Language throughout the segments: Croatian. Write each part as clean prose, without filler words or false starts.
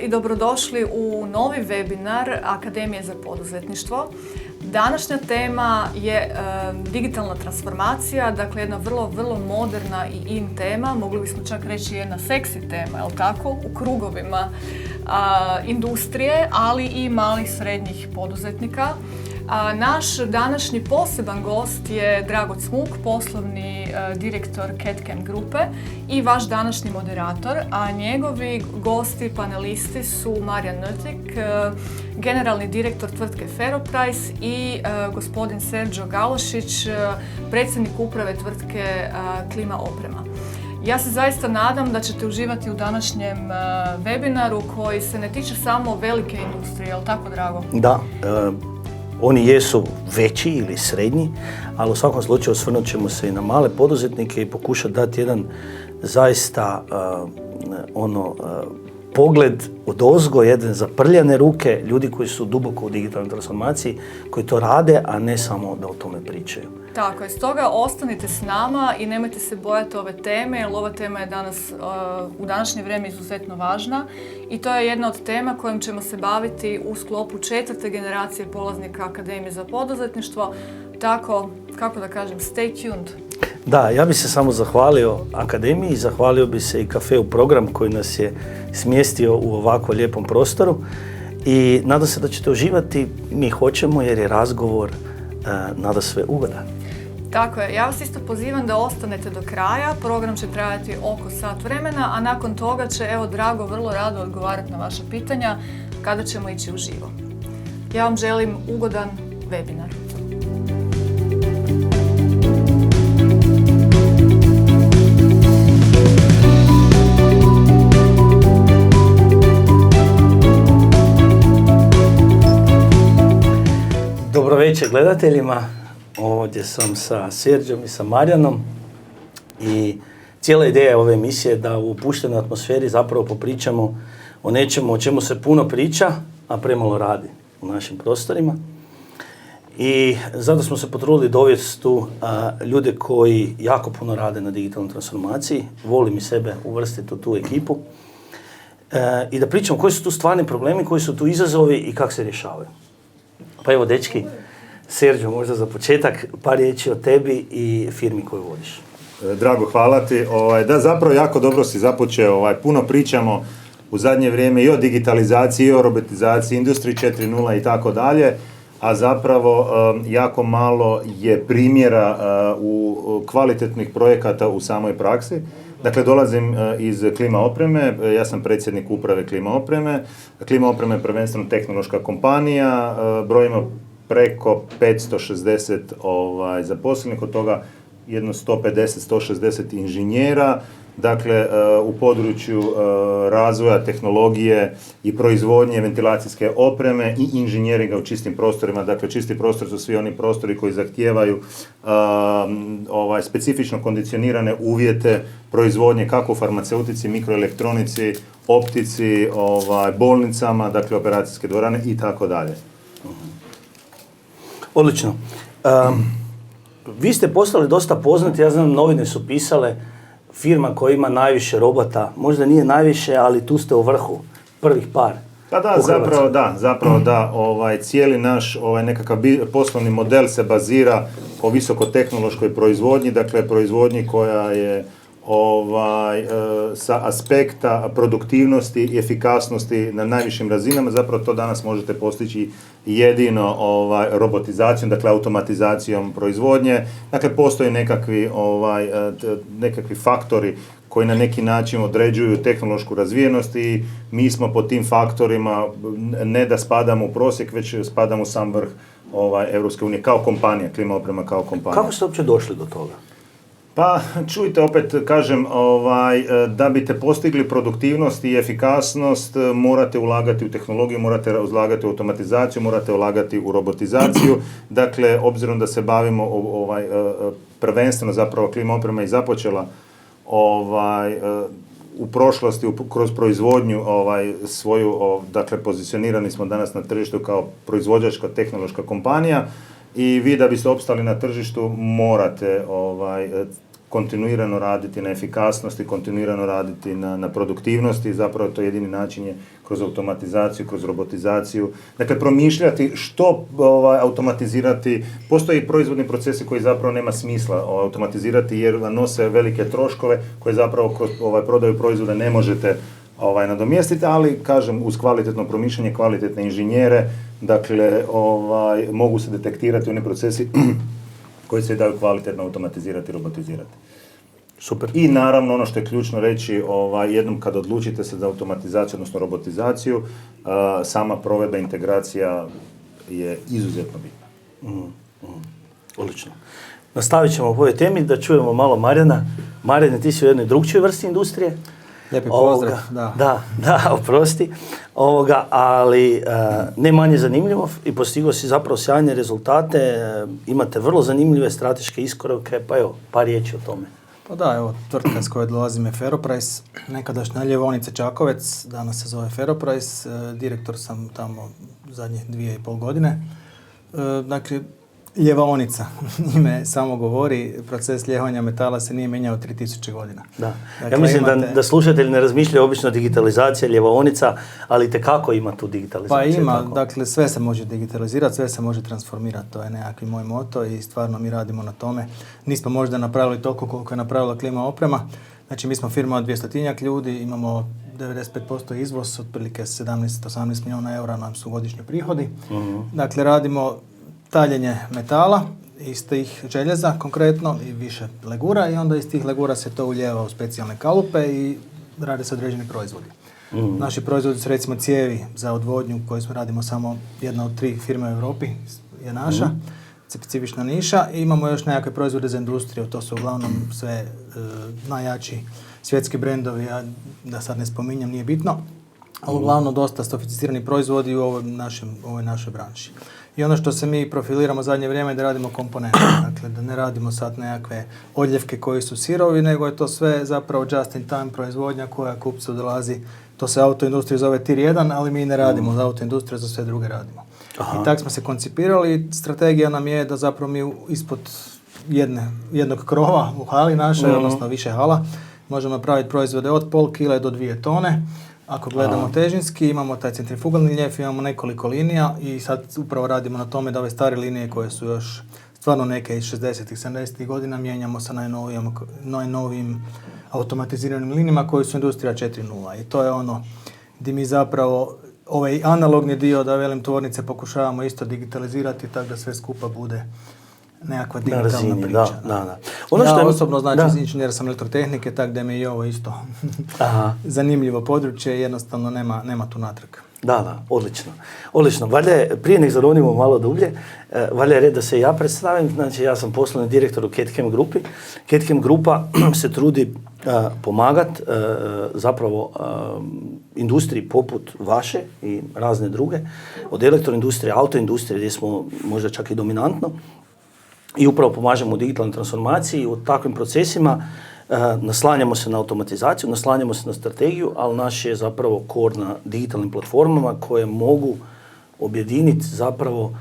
i dobrodošli u novi webinar Akademije za poduzetništvo. Današnja tema je digitalna transformacija, dakle jedna vrlo moderna i in tema, mogli bismo čak reći jedna seksi tema, je li tako, u krugovima industrije, ali i malih srednjih poduzetnika. Naš današnji poseban gost je Drago Cmuk, poslovni direktor CAD/CAM grupe i vaš današnji moderator, a njegovi gosti, panelisti su Marijan Nötik, generalni direktor tvrtke Ferroprice i gospodin Sergio Galošić, predsjednik uprave tvrtke Klima oprema. Ja se zaista nadam da ćete uživati u današnjem webinaru koji se ne tiče samo velike industrije, je li tako, Drago? Da. Oni jesu veći ili srednji, ali u svakom slučaju osvrnut ćemo se i na male poduzetnike i pokušati dati jedan zaista pogled odozgo, jedan zaprljane ruke, ljudi koji su duboko u digitalnoj transformaciji, koji to rade, a ne samo da o tome pričaju. Tako je, stoga ostanite s nama i nemojte se bojati ove teme, jer ova tema je danas, u današnje vrijeme izuzetno važna i to je jedna od tema kojom ćemo se baviti u sklopu 4. generacije polaznika Akademije za poduzetništvo. Tako, kako da kažem, stay tuned. Da, ja bih se samo zahvalio Akademiji, zahvalio bi se i Cafeu Program koji nas je smjestio u ovako lijepom prostoru i nadam se da ćete uživati, mi hoćemo jer je razgovor nadasve ugodan. Tako je, ja vas isto pozivam da ostanete do kraja, program će trajati oko sat vremena, a nakon toga će, Drago vrlo rado odgovarati na vaša pitanja kada ćemo ići uživo. Ja vam želim ugodan webinar. Dobro večer gledateljima, ovdje sam sa Serđom i sa Marijanom i cijela ideja ove emisije je da u opuštenoj atmosferi zapravo popričamo o nečemu o čemu se puno priča, a premalo radi u našim prostorima. I zato smo se potrudili dovesti tu ljude koji jako puno rade na digitalnoj transformaciji, volim i sebe uvrstiti u tu ekipu i da pričamo koji su tu stvarni problemi, koji su tu izazovi i kako se rješavaju. Pa evo, dečki, Sergio, možda za početak par riječi o tebi i firmi koju vodiš. Drago, hvala ti. Da, zapravo jako dobro si započeo. Puno pričamo u zadnje vrijeme i o digitalizaciji, i o robotizaciji, industriji 4.0 i tako dalje, a zapravo jako malo je primjera u kvalitetnih projekata u samoj praksi. Dakle, dolazim iz Klima opreme, ja sam predsjednik uprave Klima opreme. Klima opreme je prvenstveno tehnološka kompanija, brojimo preko 560 zaposlenih, od toga jedno 150-160 inženjera. Dakle, u području razvoja tehnologije i proizvodnje ventilacijske opreme i inženjeringa u čistim prostorima. Dakle, čisti prostor su svi oni prostori koji zahtijevaju specifično kondicionirane uvjete proizvodnje kako u farmaceutici, mikroelektronici, optici, bolnicama, dakle operacijske dvorane i tako dalje. Odlično. Vi ste postali dosta poznati, ja znam, novine su pisale, firma koja ima najviše robota, možda nije najviše, ali tu ste u vrhu, prvih par. Pa da, zapravo da. Cijeli naš nekakav poslovni model se bazira o visokotehnološkoj proizvodnji, dakle proizvodnji koja je sa aspekta produktivnosti i efikasnosti na najvišim razinama. Zapravo to danas možete postići jedino robotizacijom, dakle automatizacijom proizvodnje. Dakle, postoje nekakvi faktori koji na neki način određuju tehnološku razvijenost i mi smo po tim faktorima ne da spadamo u prosjek, već spadamo u sam vrh Europske unije kao kompanija, Klima oprema kao kompanija. Kako ste uopće došli do toga? Pa, čujte, opet kažem, da biste postigli produktivnost i efikasnost, morate ulagati u tehnologiju, morate ulagati u automatizaciju, morate ulagati u robotizaciju. Dakle, obzirom da se bavimo prvenstveno zapravo Klima oprema i započela u prošlosti kroz proizvodnju svoju, dakle, pozicionirani smo danas na tržištu kao proizvođačka tehnološka kompanija. I vi da biste opstali na tržištu morate kontinuirano raditi na efikasnosti, kontinuirano raditi na produktivnosti. Zapravo to jedini način je kroz automatizaciju, kroz robotizaciju. Dakle, promišljati što automatizirati. Postoji proizvodni procesi koji zapravo nema smisla automatizirati jer nose velike troškove koje zapravo kroz prodaju proizvoda ne možete nadomjestiti, ali kažem uz kvalitetno promišljanje, kvalitetne inženjere, dakle mogu se detektirati oni procesi koji se daju kvalitetno automatizirati i robotizirati. Super. I naravno ono što je ključno reći, jednom kad odlučite se za automatizaciju, odnosno robotizaciju, sama provedba integracija je izuzetno bitna. Odlično. Nastavit ćemo po ovoj temi da čujemo malo Marijana. Marijane, ti si u jednoj drugčijoj vrsti industrije. Lijepi pozdrav, Da, oprosti. Ali ne manje zanimljivo i postigao si zapravo sjajne rezultate. Imate vrlo zanimljive strateške iskorake, pa evo, par riječi o tome. Pa da, evo, tvrtka s koje dolazim je Ferroprice, nekadašnja Ljevaonica Čakovec, danas se zove Ferroprice, direktor sam tamo zadnje 2,5 godine. Dakle, Ljevaonica, ime samo govori, proces ljevanja metala se nije mijenjao 3000 godina. Da. Dakle, ja mislim da slušatelji ne razmišljaju obično digitalizacija ljevaonica, ali itekako ima tu digitalizaciju. Pa ima, tako. dakle sve se može digitalizirati, sve se može transformirati, to je nekakvi moj moto i stvarno mi radimo na tome. Nismo možda napravili toliko koliko je napravila Klima oprema, znači mi smo firma od 200 ljudi, imamo 95% izvoz, otprilike 17-18 milijuna eura nam su godišnji prihodi. Dakle, radimo taljenje metala iz tih željeza konkretno i više legura i onda iz tih legura se to ulijeva u specijalne kalupe i rade se određeni proizvodi. Naši proizvodi su recimo cijevi za odvodnju koju radimo samo jedna od 3 firme u Europi je naša, specifična niša i imamo još nekakve proizvode za industriju, to su uglavnom sve najjači svjetski brendovi, ja da sad ne spominjem, nije bitno, ali uglavnom dosta sofisticirani proizvodi u ovoj našoj branši. I ono što se mi profiliramo zadnje vrijeme je da radimo komponente, dakle da ne radimo sad nekakve odljevke koji su sirovi, nego je to sve zapravo just in time proizvodnja koja kupcu dolazi. To se autoindustrija zove Tier 1, ali mi ne radimo za autoindustriju, za sve druge radimo. Aha. I tako smo se koncipirali. Strategija nam je da zapravo mi ispod jednog krova u hali našoj, odnosno više hala, možemo napraviti proizvode od pol kile do 2 tone. Ako gledamo težinski, imamo taj centrifugalni ljev, imamo nekoliko linija i sad upravo radimo na tome da ove stare linije koje su još stvarno neke iz 60-ih, 70-ih godina mijenjamo sa najnovijim automatiziranim linijama koji su industrija 4.0. I to je ono gdje mi zapravo ovaj analogni dio, da velim, tvornice pokušavamo isto digitalizirati tako da sve skupa bude nekakva digitalna priča. Da. Ja osobno, znači, inženjer sam elektrotehnike, tako da mi je i ovo isto zanimljivo područje, jednostavno nema tu natrag. Da, odlično. Valjda, prije nek zaronimo malo dublje, valjda je red da se ja predstavim, znači ja sam poslovni direktor u CAD-CAM grupi. CAD-CAM grupa se trudi pomagati zapravo industriji poput vaše i razne druge, od elektroindustrije, autoindustrije, gdje smo možda čak i dominantno, i upravo pomažemo u digitalnoj transformaciji i u takvim procesima. Naslanjamo se na automatizaciju, naslanjamo se na strategiju, ali naš je zapravo core na digitalnim platformama koje mogu objediniti zapravo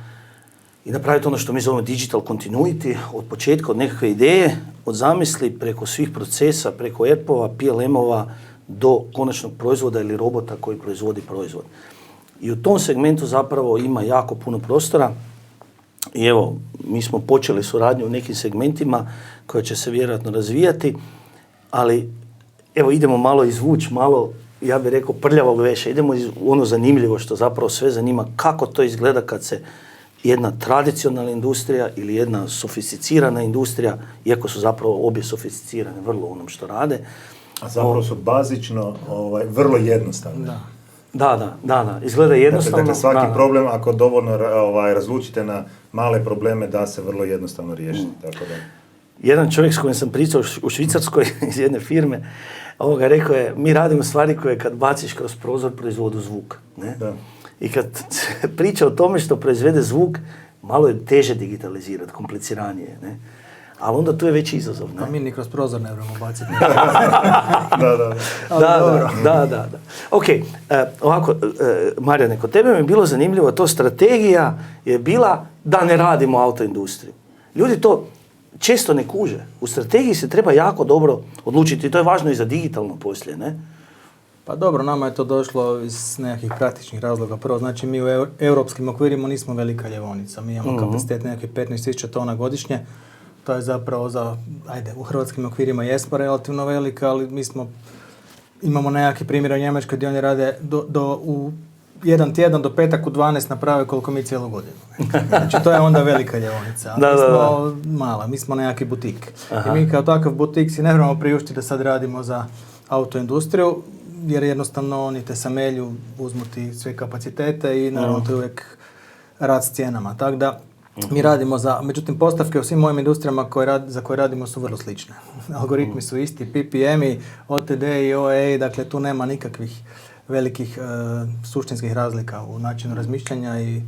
i napraviti ono što mi zovemo digital continuity od početka, od nekakve ideje, od zamisli preko svih procesa, preko appova, PLM-ova do konačnog proizvoda ili robota koji proizvodi proizvod. I u tom segmentu zapravo ima jako puno prostora. I evo, mi smo počeli suradnju u nekim segmentima koja će se vjerojatno razvijati, ali evo idemo malo izvući, malo, ja bih rekao, prljavog veša. Idemo u ono zanimljivo što zapravo sve zanima, kako to izgleda kad se jedna tradicionalna industrija ili jedna sofisticirana industrija, iako su zapravo obje sofisticirane vrlo u onom što rade. A zapravo su bazično vrlo jednostavne. Da, izgleda jednostavno. Dakle, svaki problem, ako dovoljno razlučite na male probleme, da se vrlo jednostavno riješiti. Tako da. Jedan čovjek s kojim sam pričao u Švicarskoj iz jedne firme, rekao je, mi radimo stvari koje kad baciš kroz prozor proizvodu zvuk. Ne? Da. I kad priča o tome što proizvede zvuk, malo je teže digitalizirati, kompliciranije. Ne? Ali onda tu je već izazov. Ne? A mi ni kroz prozor ne vremo baciti. Da. Ok, ovako, Marijane, kod tebe mi je bilo zanimljivo, to strategija je bila da ne radimo autoindustriju. Ljudi to često ne kuže. U strategiji se treba jako dobro odlučiti i to je važno i za digitalno poslije, ne? Pa dobro, nama je to došlo iz nekakvih praktičnih razloga. Prvo, znači mi u europskim okvirima nismo velika ljevonica. Mi imamo kapacitet nekakvih 15.000 tona godišnje. To je zapravo u hrvatskim okvirima jesmo relativno velika, ali imamo nekakve primjere u Njemačkoj gdje oni rade u jedan tjedan do petak u 12 naprave koliko mi cijelu godinu. Znači to je onda velika ljevonica. Mi smo mala, mi smo nekakvi butik. I mi kao takav butik si ne moramo priuštiti da sad radimo za autoindustriju, jer jednostavno oni te samelju, uzmu ti sve kapacitete i naravno to je uvijek rad s cijenama. Tako da mi radimo međutim postavke u svim mojim industrijama za koje radimo su vrlo slične. Algoritmi su isti, PPM-i, OTD i OE, dakle tu nema nikakvih velikih suštinskih razlika u načinu razmišljanja i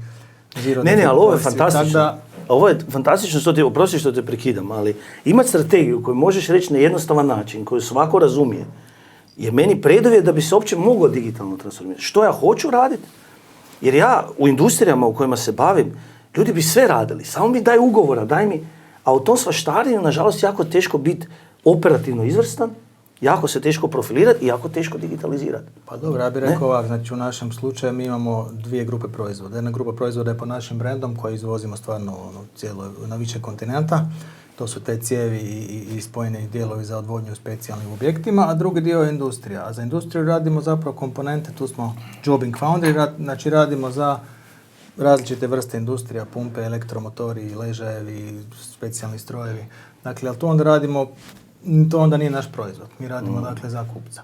Ne, ali ovo je fantastično. Ovo je fantastično, oprosti što te prekidam, ali imati strategiju koju možeš reći na jednostavan način, koju svako razumije, je meni preduvjet da bi se uopće moglo digitalno transformirati. Što ja hoću raditi? Jer ja u industrijama u kojima se bavim, ljudi bi sve radili, samo mi daj ugovora, daj mi. A u tom svaštarenju, nažalost, jako teško biti operativno izvrstan, jako se teško profilirati i jako teško digitalizirati. Pa dobro, ja bih rekao ovako, znači u našem slučaju mi imamo dvije grupe proizvoda. Jedna grupa proizvoda je pod našim brendom koji izvozimo stvarno na više kontinenta. To su te cijevi i spojeni dijelovi za odvodnju u specijalnim objektima, a drugi dio je industrija. A za industriju radimo zapravo komponente, tu smo Jobbing Foundry, znači radimo za različite vrste industrija, pumpe, elektromotori, ležajevi, specijalni strojevi. Dakle, ali tu onda radimo, to onda nije naš proizvod. Mi radimo dakle za kupca.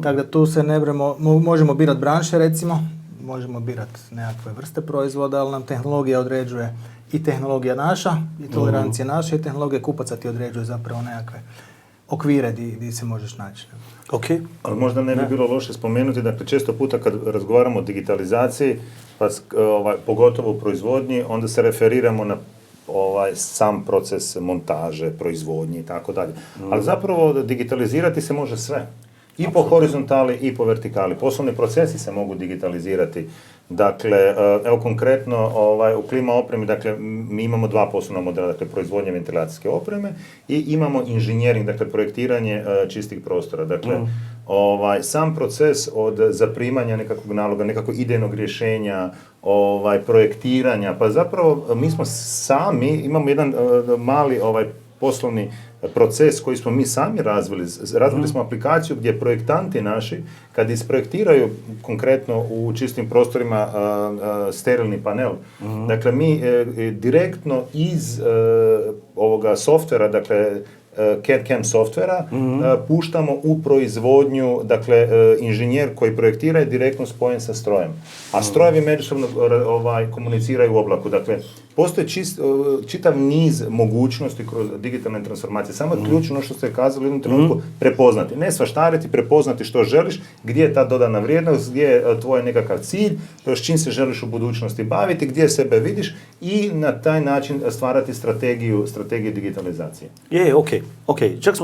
Tako da tu se ne bremo, možemo birati branše recimo, možemo birati nekakve vrste proizvoda, ali nam tehnologija određuje i tehnologija naša, i tolerancija naša, i tehnologija kupaca ti određuje zapravo nekakve okvire di se možeš naći. Okay. Ali možda ne bi bilo loše spomenuti, dakle često puta kad razgovaramo o digitalizaciji, pa pogotovo u proizvodnji, onda se referiramo na sam proces montaže, proizvodnje i tako dalje. Ali zapravo digitalizirati se može sve. I po horizontali i po vertikali. Poslovni procesi se mogu digitalizirati. Dakle, evo konkretno u klima opremi, dakle, mi imamo dva poslovna modela, dakle, proizvodnje ventilacijske opreme i imamo inženjering, dakle, projektiranje čistih prostora. Dakle, sam proces od zaprimanja nekakvog naloga, nekakvog idejnog rješenja, projektiranja, pa zapravo mi smo sami, imamo jedan mali poslovni proces koji smo mi sami razvili. Razvili smo aplikaciju gdje projektanti naši, kad isprojektiraju konkretno u čistim prostorima sterilni panel, dakle mi direktno iz ovoga softvera, dakle CAD/CAM softvera, puštamo u proizvodnju, dakle, inženjer koji projektira je direktno spojen sa strojem. A strojevi međusobno komuniciraju u oblaku. Dakle, postoji čitav niz mogućnosti kroz digitalne transformacije. Samo je ključno što ste kazali u jednom trenutku prepoznati. Ne svaštariti, prepoznati što želiš, gdje je ta dodana vrijednost, gdje je tvoj nekakav cilj, s čim se želiš u budućnosti baviti, gdje sebe vidiš i na taj način stvarati strategiju digitalizacije. Ok, čak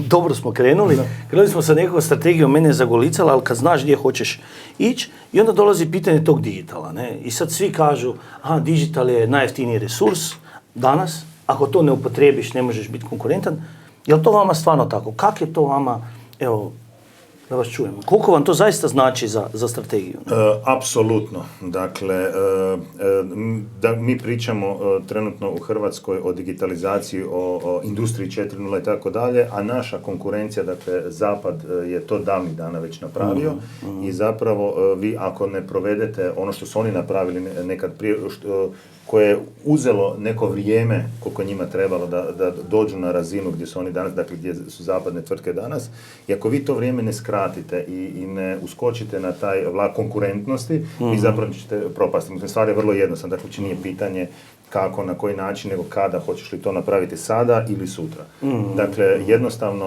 dobro smo krenuli. Krenuli smo sa nekom strategijom, mene je zagolicala, ali kad znaš gdje hoćeš ići, i onda dolazi pitanje tog digitala. Ne? I sad svi kažu, digital je najjeftiniji resurs danas, ako to ne upotrebiš ne možeš biti konkurentan. Je li to vama stvarno tako? Kako je to vama, evo, da vas čujemo. Koliko vam to zaista znači za strategiju? Apsolutno. Dakle, mi pričamo trenutno u Hrvatskoj o digitalizaciji, o industriji 4.0 i tako dalje, a naša konkurencija, dakle, Zapad je to davnih dana već napravio i zapravo vi ako ne provedete ono što su oni napravili nekad prije, koje je uzelo neko vrijeme koliko njima trebalo da dođu na razinu gdje su oni danas, dakle gdje su zapadne tvrtke danas, i ako vi to vrijeme ne skratite i ne uskočite na taj vlak konkurentnosti, vi zapravo ćete propasti. Mislim, stvar je vrlo jednostavna, dakle nije pitanje kako, na koji način, nego kada, hoćeš li to napraviti sada ili sutra. Dakle, jednostavno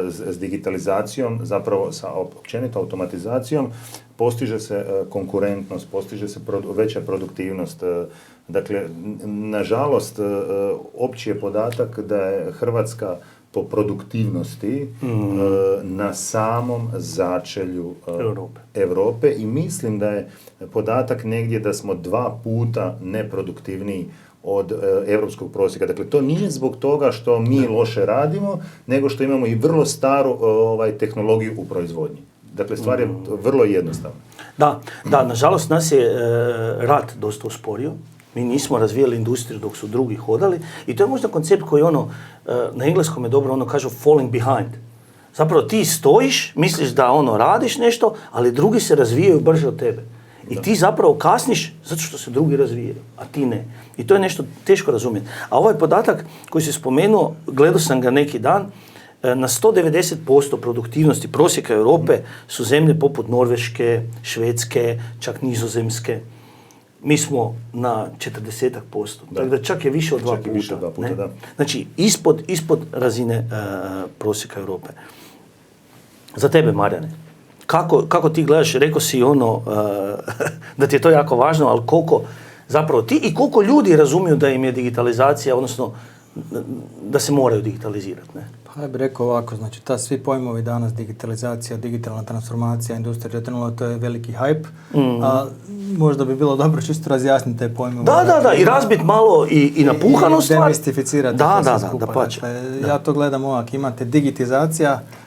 s digitalizacijom, zapravo sa općenito automatizacijom, postiže se konkurentnost, postiže se veća produktivnost. Dakle, nažalost, opći je podatak da je Hrvatska po produktivnosti na samom začelju Europe i mislim da je podatak negdje da smo 2 puta neproduktivniji od europskog prosjeka. Dakle, to nije zbog toga što mi loše radimo, nego što imamo i vrlo staru tehnologiju u proizvodnji. Dakle, stvar je vrlo jednostavna. Da, nažalost nas je rat dosta usporio. Mi nismo razvijali industriju dok su drugi hodali i to je možda koncept koji na engleskom je dobro, kažu falling behind. Zapravo ti stojiš, misliš da radiš nešto, ali drugi se razvijaju brže od tebe. I ti zapravo kasniš zato što se drugi razvijaju, a ti ne. I to je nešto teško razumjeti. A ovaj podatak koji si spomenuo, gledao sam ga neki dan, na 190% produktivnosti prosjeka Europe su zemlje poput Norveške, Švedske, čak Nizozemske. Mi smo na 40%. Tako da čak je više od 2 puta. Da. Znači, ispod razine prosjeka Europe. Za tebe, Marijane, kako ti gledaš, rekao si da ti je to jako važno, ali koliko zapravo ti i koliko ljudi razumiju da im je digitalizacija, odnosno da se moraju digitalizirati, ne? Pa ja bih rekao ovako, znači svi pojmovi danas, digitalizacija, digitalna transformacija, industrija 4.0, to je veliki hype, a možda bi bilo dobro čisto razjasniti te pojmove. Da, i razbiti malo i napuhanu stvar. I demistificirati to sve skupa. Da pače. Ja to gledam ovak, imate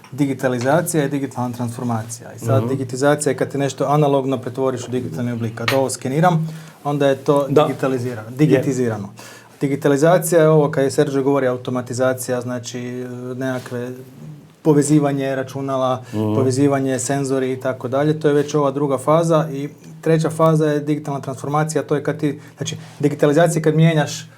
digitalizacija i digitalna transformacija. I sad digitalizacija je kad ti nešto analogno pretvoriš u digitalni oblik. Kad ovo skeniram, onda je to digitizirano. Digitalizacija je ovo, kad je Sergio govori, automatizacija, znači nekakve povezivanje računala, povezivanje senzori i tako dalje. To je već ova druga faza i treća faza je digitalna transformacija. To je kad znači digitalizacija kad mijenjaš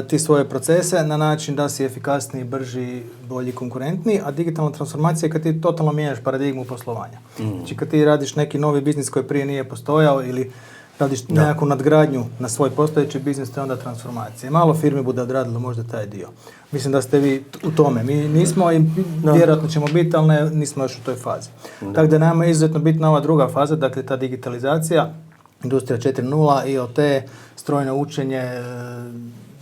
ti svoje procese na način da si efikasniji, brži, bolji, konkurentniji, a digitalna transformacija je kad ti totalno mijenjaš paradigmu poslovanja. Znači kad ti radiš neki novi biznis koji prije nije postojao ili radiš nekakvu nadgradnju na svoj postojeći biznis, to je onda transformacija. Malo firmi bude odradilo možda taj dio. Mislim da ste vi u tome. Mi nismo i vjerojatno ćemo biti, ali nismo još u toj fazi. Tako da nama je izuzetno bitna ova druga faza, dakle ta digitalizacija, industrija 4.0, IoT, strojno učenje,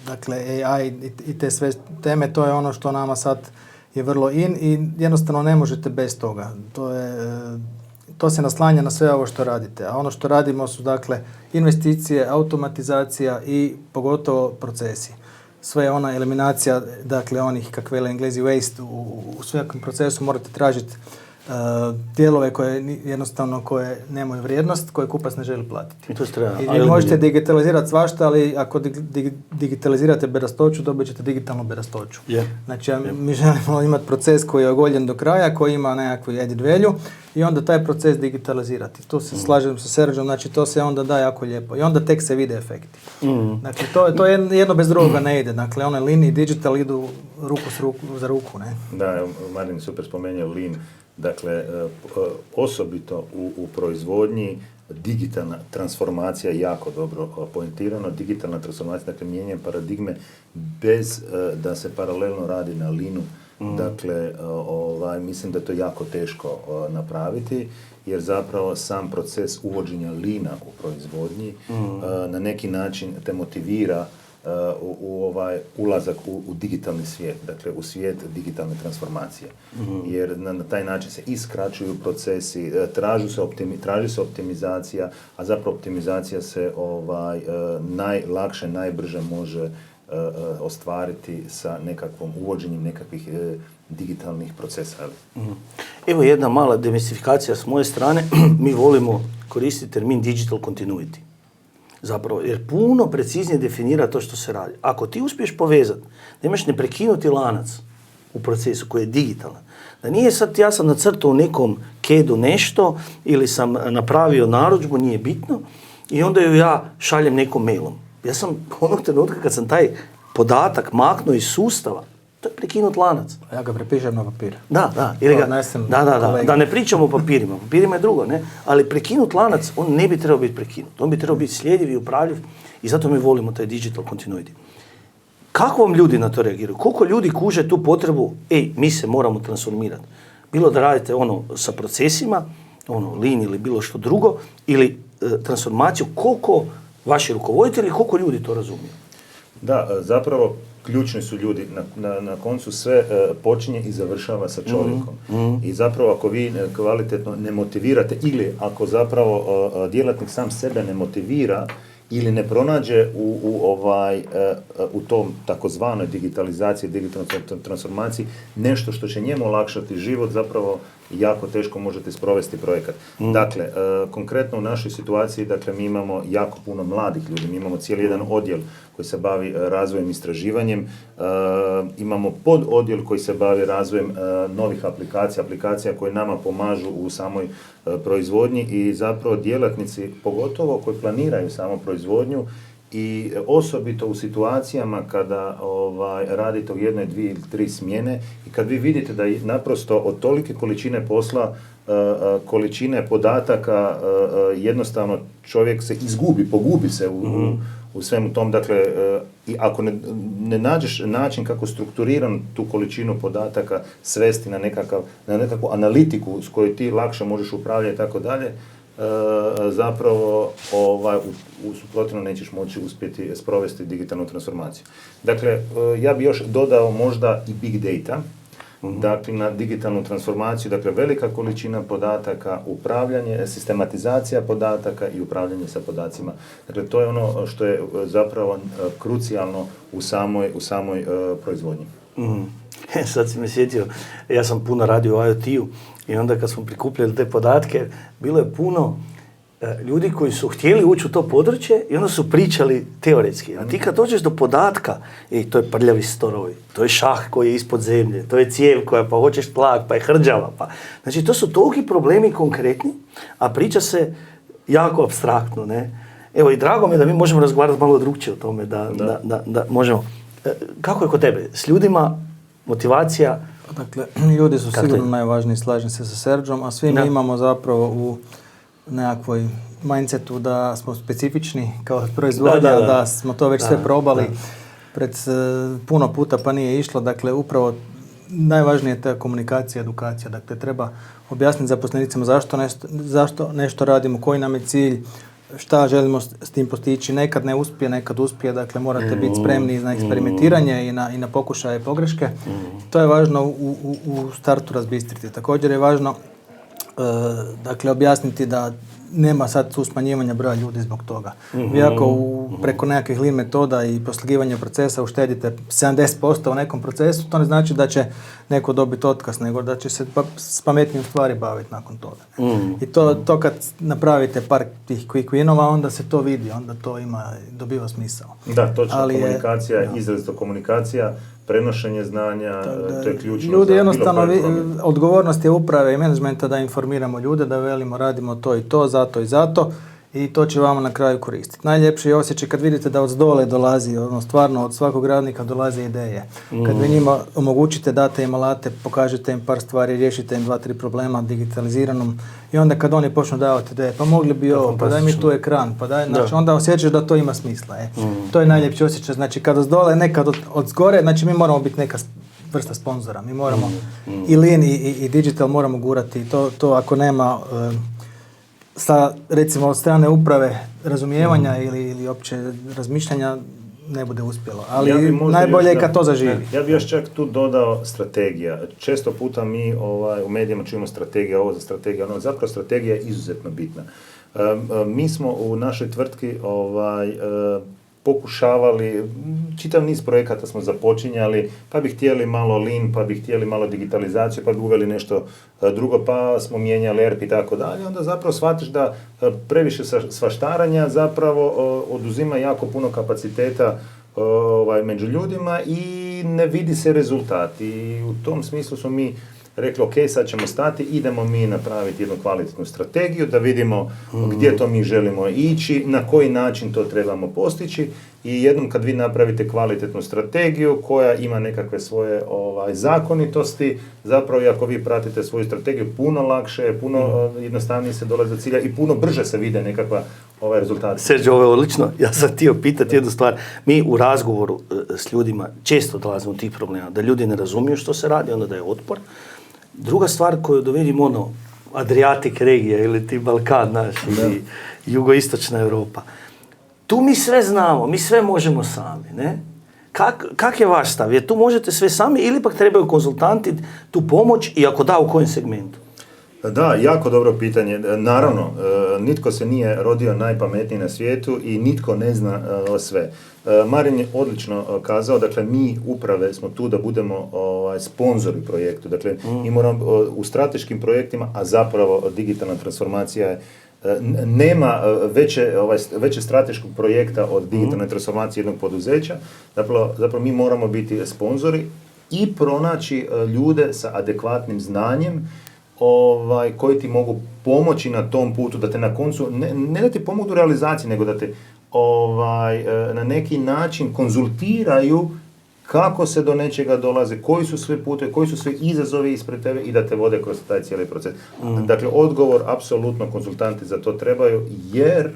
dakle AI i te sve teme, to je ono što nama sad je vrlo in i jednostavno ne možete bez toga. To se naslanja na sve ovo što radite. A ono što radimo su dakle investicije, automatizacija i pogotovo procesi. Sve ona eliminacija, dakle onih, kakve vele Englezi, waste, u svakom procesu morate tražiti dijelove koje nemaju vrijednost, koje kupac ne želi platiti. I vi možete digitalizirati svašta, ali ako digitalizirate berastoću, dobit ćete digitalnu berastoću. Znači, mi želimo imati proces koji je ogoljen do kraja, koji ima nekakvu added value i onda taj proces digitalizirati. Tu se slažem sa Serđom, znači to se onda da jako lijepo i onda tek se vide efekti. Dakle, to je jedno bez drugoga ne ide. Dakle, one lean i digital idu ruku za ruku, ne? Da, Marin super spomenuo lean. Dakle, osobito u proizvodnji digitalna transformacija je jako dobro poentirano. Digitalna transformacija, dakle, mijenjanje paradigme bez da se paralelno radi na leanu. Dakle, mislim da je to jako teško napraviti, jer zapravo sam proces uvođenja leana u proizvodnji na neki način te motivira u ulazak u digitalni svijet, dakle u svijet digitalne transformacije. Jer na taj način se iskraćuju procesi, traži se optimizacija, a zapravo optimizacija se najlakše, najbrže može ostvariti sa nekakvom uvođenjem nekakvih digitalnih procesa. Evo jedna mala demistifikacija s moje strane. Mi volimo koristiti termin digital continuity. Zapravo, jer puno preciznije definira to što se radi. Ako ti uspiješ povezati, da imaš neprekinuti lanac u procesu koji je digitalan, da nije sad ja sam nacrtao u nekom CAD-u nešto ili sam napravio narudžbu, nije bitno, i onda ju ja šaljem nekom mailom. Ja sam onog trenutka kad sam taj podatak maknuo iz sustava, to je prekinut lanac. Ja ga prepišem na papir. Da ne pričamo o papirima. Papirima je drugo, ne? Ali prekinut lanac, on ne bi trebao biti prekinut. On bi trebao biti sljediv i upravljiv i zato mi volimo taj digital continuity. Kako vam ljudi na to reagiraju? Koliko ljudi kuže tu potrebu, mi se moramo transformirati? Bilo da radite sa procesima, lean ili bilo što drugo, ili transformaciju, koliko vaši rukovoditelji, koliko ljudi to razumiju? Da, zapravo ključni su ljudi. Na koncu sve počinje i završava sa čovjekom. I zapravo ako vi kvalitetno ne motivirate ili ako zapravo djelatnik sam sebe ne motivira ili ne pronađe u tom takozvanoj digitalizaciji, digitalnoj transformaciji nešto što će njemu olakšati život, zapravo jako teško možete sprovesti projekat. Dakle, konkretno u našoj situaciji, dakle, mi imamo jako puno mladih ljudi, mi imamo cijeli jedan odjel koji se bavi razvojem i istraživanjem, imamo pododjel koji se bavi razvojem novih aplikacija koje nama pomažu u samoj proizvodnji i zapravo djelatnici, pogotovo koji planiraju samo proizvodnju i osobito u situacijama kada radite u jednoj, 2 ili 3 smjene i kad vi vidite da naprosto od tolike količine posla, količine podataka, jednostavno čovjek se izgubi, pogubi se u svemu tom. Dakle, i ako ne nađeš način kako strukturiran tu količinu podataka svesti na nekakvu analitiku s kojoj ti lakše možeš upravljati i tako dalje, zapravo u suprotno nećeš moći uspjeti sprovesti digitalnu transformaciju. Dakle, ja bi još dodao možda i big data, dakle na digitalnu transformaciju, dakle velika količina podataka, upravljanje, sistematizacija podataka i upravljanje sa podacima. Dakle, to je ono što je zapravo krucijalno u samoj proizvodnji. Sad si me sjetio, ja sam puno radio u IoT-u i onda kad smo prikupljali te podatke, bilo je puno ljudi koji su htjeli ući u to područje i onda su pričali teoretski. A ti kad dođeš do podatka, to je prljavi stroj, to je šah koji je ispod zemlje, to je cijev koja pa hoćeš tlak, pa je hrđava. Znači to su toliki problemi konkretni, a priča se jako apstraktno. Ne? Evo i drago mi je da mi možemo razgovarati malo drugčije o tome, da možemo. Kako je kod tebe? S ljudima motivacija? Dakle, ljudi su sigurno najvažniji, slažem se sa Serđom, a svi mi imamo zapravo u nekakvoj mindsetu da smo specifični kao proizvodnja, da smo to već sve probali pred puno puta pa nije išlo. Dakle, upravo najvažnije je ta komunikacija, edukacija. Dakle, treba objasniti zaposlenicima zašto nešto radimo, koji nam je cilj, šta želimo s tim postići. Nekad ne uspije, nekad uspije. Dakle, morate biti spremni na eksperimentiranje i na pokušaje pogreške. To je važno u startu razbistriti. Također je važno dakle, objasniti da nema sad tu smanjivanja broja ljudi zbog toga. Vi ako preko nekakvih lean metoda i poslagivanja procesa uštedite 70% u nekom procesu, to ne znači da će neko dobiti otkaz, nego da će se s pametnijim stvari baviti nakon toga. I to kad napravite par tih quick winova, onda se to vidi, onda to dobiva smisao. Da, točno, komunikacija, izrazito komunikacija, prenošenje znanja, to je ključno. Ljudi jednostavno, odgovornost je uprave i menadžmenta da informiramo ljude, da velimo radimo to i to, zato i zato i to će vama na kraju koristiti. Najljepši je osjećaj kad vidite da od zdole dolazi, stvarno od svakog radnika dolaze ideje. Kad vi njima omogućite, date im alate, pokažete im par stvari, riješite im 2-3 problema digitaliziranom i onda kad oni počnu davati ideje, pa mogli bi ovo, pa daj mi tu ekran, pa daj, znači onda osjećaš da to ima smisla. To je najljepši osjećaj, znači kad od zdole, nekad od zgore, znači mi moramo biti neka vrsta sponzora, mi moramo i lean i digital moramo gurati, to ako nema sa, recimo, od strane uprave razumijevanja ili opće razmišljanja ne bude uspjelo. Ali najbolje je kad to zaživi. Ja bih još čak tu dodao strategija. Često puta mi u medijima čujemo strategija, ovo za strategija, ono, zapravo strategija je izuzetno bitna. Mi smo u našoj tvrtki pokušavali, čitav niz projekata smo započinjali, pa bi htjeli malo lean, pa bi htjeli malo digitalizaciju, pa bi uveli nešto drugo, pa smo mijenjali ERP i tako dalje. Onda zapravo shvatiš da previše svaštaranja zapravo oduzima jako puno kapaciteta među ljudima i ne vidi se rezultat. I u tom smislu smo mi rekli, ok, sad ćemo stati, idemo mi napraviti jednu kvalitetnu strategiju, da vidimo gdje to mi želimo ići, na koji način to trebamo postići i jednom kad vi napravite kvalitetnu strategiju koja ima nekakve svoje zakonitosti, zapravo i ako vi pratite svoju strategiju, puno lakše, puno jednostavnije se dolazi do cilja i puno brže se vide nekakva rezultati. Serđo, ovo je odlično. Ja sam htio pitati jednu stvar. Mi u razgovoru s ljudima često dolazimo do tih problema, da ljudi ne razumiju što se radi, onda da je otpor. Druga stvar koju dovidim, Adriatic regija ili ti Balkan naš ili jugoistočna Europa. Tu mi sve znamo, mi sve možemo sami, ne? Kak je vaš stav? Jer tu možete sve sami ili pak trebaju konzultanti tu pomoć i ako da, u kojem segmentu? Da, jako dobro pitanje. Naravno, nitko se nije rodio najpametniji na svijetu i nitko ne zna sve. Marin je odlično kazao, dakle mi uprave smo tu da budemo sponzori projektu. Dakle, mi moramo u strateškim projektima, a zapravo digitalna transformacija je nema veće strateškog projekta od digitalne transformacije jednog poduzeća. Zapravo mi moramo biti sponzori i pronaći ljude sa adekvatnim znanjem koji ti mogu pomoći na tom putu, da te na koncu, ne da ti pomogu u realizaciji, nego da te na neki način konzultiraju kako se do nečega dolaze, koji su sve putevi, koji su sve izazovi ispred tebe i da te vode kroz taj cijeli proces. Dakle, odgovor, apsolutno konzultanti za to trebaju, jer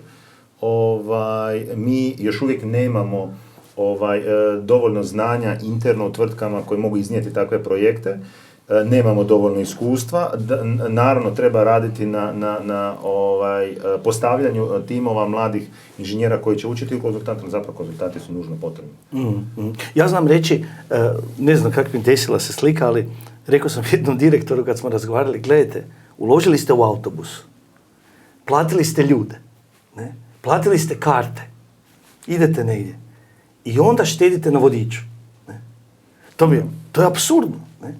mi još uvijek nemamo dovoljno znanja interno u tvrtkama koje mogu iznijeti takve projekte, nemamo dovoljno iskustva, naravno treba raditi na postavljanju timova mladih inženjera koji će učiti u konzultantima, zapravo konzultanti su nužno potrebni. Ja znam reći, ne znam kako mi desila se slika, ali rekao sam jednom direktoru kad smo razgovarali, gledajte, uložili ste u autobus, platili ste ljude, ne? Platili ste karte, idete negdje i onda štedite na vodiču. Ne? To je apsurdno. Ne?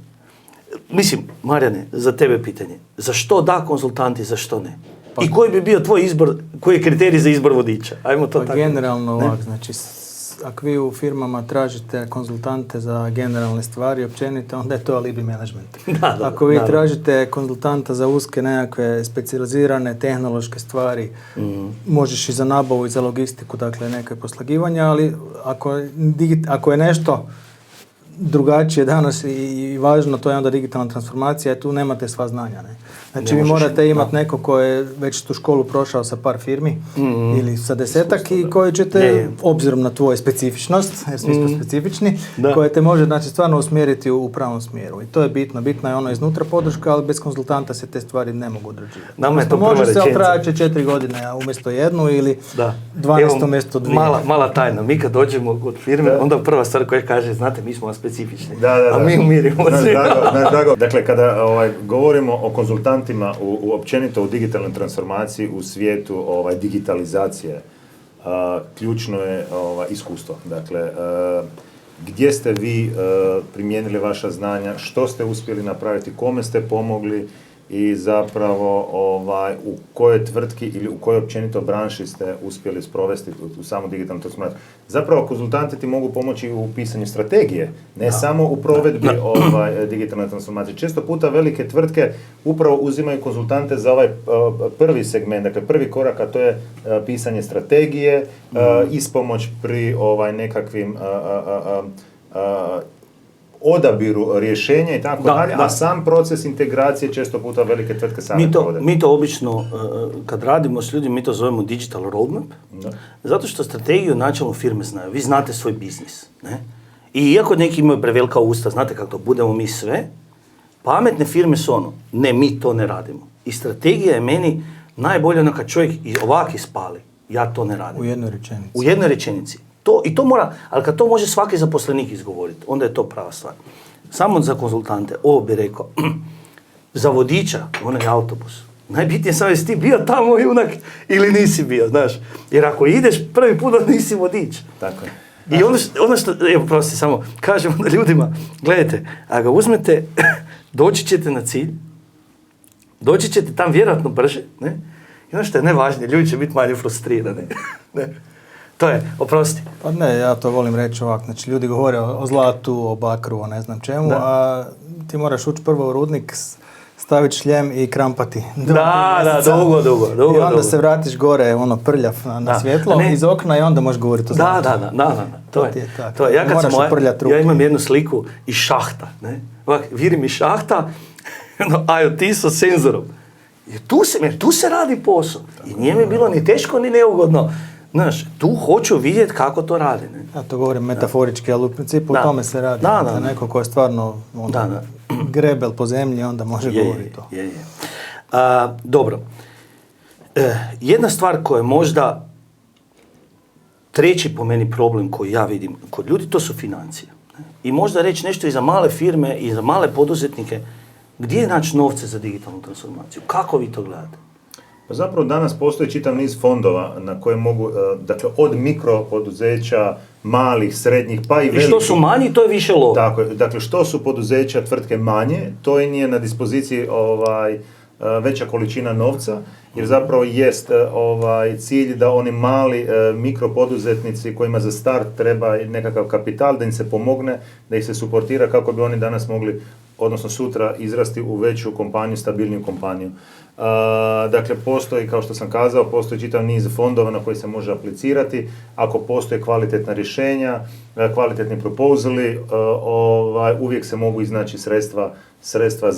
Mislim, Marijane, za tebe pitanje. Zašto da konzultanti, zašto ne? I koji bi bio tvoj izbor, koji je kriterij za izbor vodiča? Ajmo to tako. Generalno ovak, znači, ako vi u firmama tražite konzultante za generalne stvari općenito, onda je to alibi management. Ako vi tražite konzultanta za uske nekakve specijalizirane tehnološke stvari, možeš i za nabavu i za logistiku, dakle neke poslagivanja, ali ako je nešto drugačije danas i važno, to je onda digitalna transformacija i tu nemate sva znanja. Ne? Znači vi morate imati neko ko je već tu školu prošao sa par firmi ili sa 10-ak i koji ćete, obzirom na tvoju specifičnost, jer svi smo specifični, koje te može stvarno usmjeriti u pravom smjeru. I to je bitno. Bitna je ono iznutra podrška, ali bez konzultanta se te stvari ne mogu odrađivati. Nama je to prva rečenica. Može se otrajaće 4 godine umjesto jednu ili 12 umjesto 2. Mala tajna. Mi kad dođemo od firme, onda prva stvar koja kaže, znate, mi smo specifični. A mi umirimo se. Dakle, kada govorimo o konzultantima općenito u digitalnoj transformaciji u svijetu digitalizacije, ključno je iskustvo. Dakle, gdje ste vi primijenili vaša znanja, što ste uspjeli napraviti, kome ste pomogli i zapravo u kojoj tvrtki ili u kojoj općenito branši ste uspjeli sprovesti u samu digitalnu transformaciju. Zapravo konzultanti ti mogu pomoći u pisanju strategije, ne samo u provedbi digitalne transformacije. Često puta velike tvrtke upravo uzimaju konzultante za ovaj prvi segment, dakle prvi korak, a to je pisanje strategije, ispomoć pri nekakvim odabiru rješenja i tako dalje, a sam proces integracije često puta velike tvrtke same provode. Mi to obično, kad radimo s ljudima, mi to zovemo digital roadmap, zato što strategiju načelno firme znaju. Vi znate svoj biznis. Ne? I iako neki imaju prevelika usta, znate kako to, budemo mi sve, pametne firme su ono, ne, mi to ne radimo. I strategija je meni najbolje kad čovjek ovak ispali, ja to ne radim. U jednoj rečenici. I to mora, ali kad to može svaki zaposlenik izgovoriti, onda je to prava stvar. Samo za konzultante, ovo bi rekao, za vodiča, onaj autobus, najbitnije sam jesi ti bio tamo ili nisi bio, znaš. Jer ako ideš prvi put, onda nisi vodič. Tako je. I ono što, evo prosti, samo kažem ljudima, gledajte, a ga uzmete, doći ćete na cilj, doći ćete tam vjerojatno brže, ne? I ono što je najvažnije, ljudi će biti manje frustrirani. Ne? To je, oprosti. Pa ne, ja to volim reći ovako, znači ljudi govore o zlatu, o bakru, o ne znam čemu, a ti moraš ući prvo u rudnik, staviti šljem i krampati. Dugo. I onda se vratiš gore, prljav na svjetlo, iz okna i onda možeš govoriti o zlatu. To je. Ja imam jednu sliku iz šahta, ne? Ovak, vidim iz šahta, IoT sa senzorom. I tu se radi posao. I nije mi bilo ni teško, ni neugodno. Znaš, tu hoću vidjeti kako to radi. Ne? Ja to govorim metaforički, ali u principu o tome se radi. Da. Neko ko je stvarno grebel po zemlji, onda može govoriti to. Dobro. Jedna stvar koja je možda treći po meni problem koji ja vidim kod ljudi, to su financije. I možda reći nešto i za male firme i za male poduzetnike, gdje je naći novce za digitalnu transformaciju? Kako vi to gledate? Pa zapravo danas postoji čitav niz fondova na koje mogu, dakle od mikro poduzeća malih, srednjih, pa i velikih. I što su manji, to je više lova. Tako je. Dakle, što su poduzeća, tvrtke manje, to im je na dispoziciji veća količina novca, jer zapravo jest cilj da oni mali mikropoduzetnici kojima za start treba nekakav kapital, da im se pomogne, da ih se suportira kako bi oni danas mogli, odnosno sutra, izrasti u veću kompaniju, stabilniju kompaniju. Dakle, postoji, kao što sam kazao, postoji čitav niz fondova na koji se može aplicirati. Ako postoje kvalitetna rješenja, kvalitetni proposali, uvijek se mogu iznaći sredstva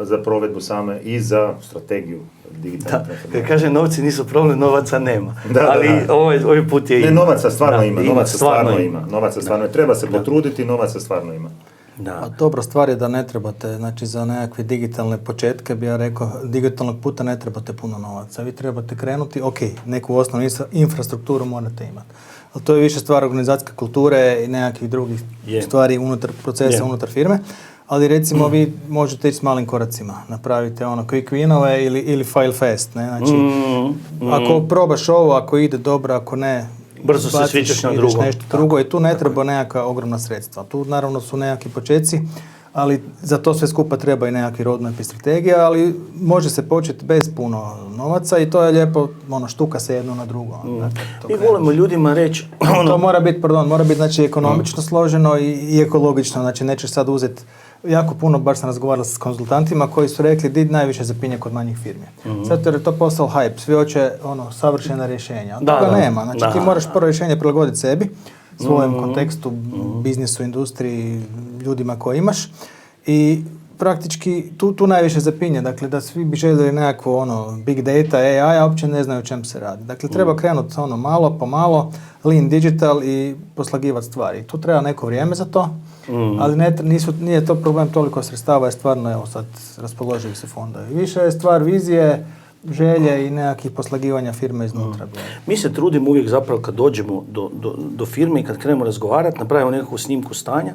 za provedbu same i za strategiju digitalne transformacije. Kad kaže novci nisu problem, novaca nema. Ali ovaj put je ima. Ne, novaca stvarno ima. Novaca stvarno ima. Treba se potruditi, novaca stvarno ima. Da. A dobra stvar je da ne trebate, znači za nekakve digitalne početke, bi ja rekao, digitalnog puta ne trebate puno novaca. Vi trebate krenuti, neku osnovnu infrastrukturu morate imati. Ali to je više stvar organizacijske kulture i nekakvih drugih stvari unutar procesa, unutar firme. Ali recimo vi možete ići s malim koracima, napravite quick winove ili file fast. Ne? Znači, ako probaš ovo, ako ide dobro, ako ne, brzo se svičeš na drugo. Nešto drugo i tu ne treba nekakva ogromna sredstva. Tu naravno su nekakvi počeci, ali za to sve skupa treba i nekakvi roadmap i strategija, ali može se početi bez puno novaca i to je lijepo, štuka se jedno na drugo. Mi volimo ljudima reći... To mora biti znači ekonomično složeno i ekologično, znači nećeš sad uzeti jako puno, baš sam razgovarala s konzultantima koji su rekli di najviše zapinje kod manjih firmi. Zato jer je to postao hype, svi hoće savršena rješenja. Toga nema, znači ti moraš prvo rješenje prilagoditi sebi, svojem kontekstu, biznisu, industriji, ljudima koje imaš i praktički tu najviše zapinje, dakle da svi bi željeli nekakvo big data, AI, a uopće ne znaju o čem se radi. Dakle, treba krenuti malo po malo, lean digital i poslagivati stvari. Tu treba neko vrijeme za to, ali nije to problem toliko sredstava, je stvarno, sad raspoloživi se fondovi. Više je stvar vizije, želje i nekakvih poslagivanja firme iznutra. Mi se trudimo uvijek zapravo kad dođemo do firme i kad krenemo razgovarati, napravimo nekakvu snimku stanja,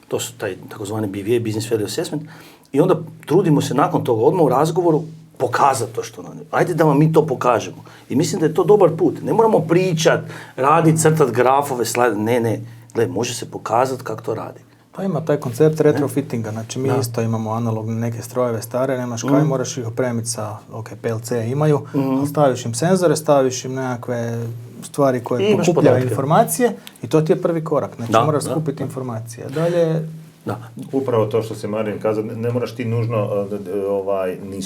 to su taj takozvani BVA, Business Value Assessment, i onda trudimo se nakon toga odmah u razgovoru pokazati to što nam je. Ajde da vam mi to pokažemo. I mislim da je to dobar put. Ne moramo pričati, raditi, crtati grafove, slajde. Ne. Gle, može se pokazati kako to radi. Pa ima taj koncept retrofittinga, znači mi isto imamo analogne neke strojeve stare, nemaš kaj, moraš ih opremiti sa, PLC imaju, ali staviš im senzore, staviš im nekakve stvari koje pokupljaju informacije i to ti je prvi korak, znači moraš skupiti informacije. Dalje... Upravo to što se Marin kazao, ne moraš ti nužno ni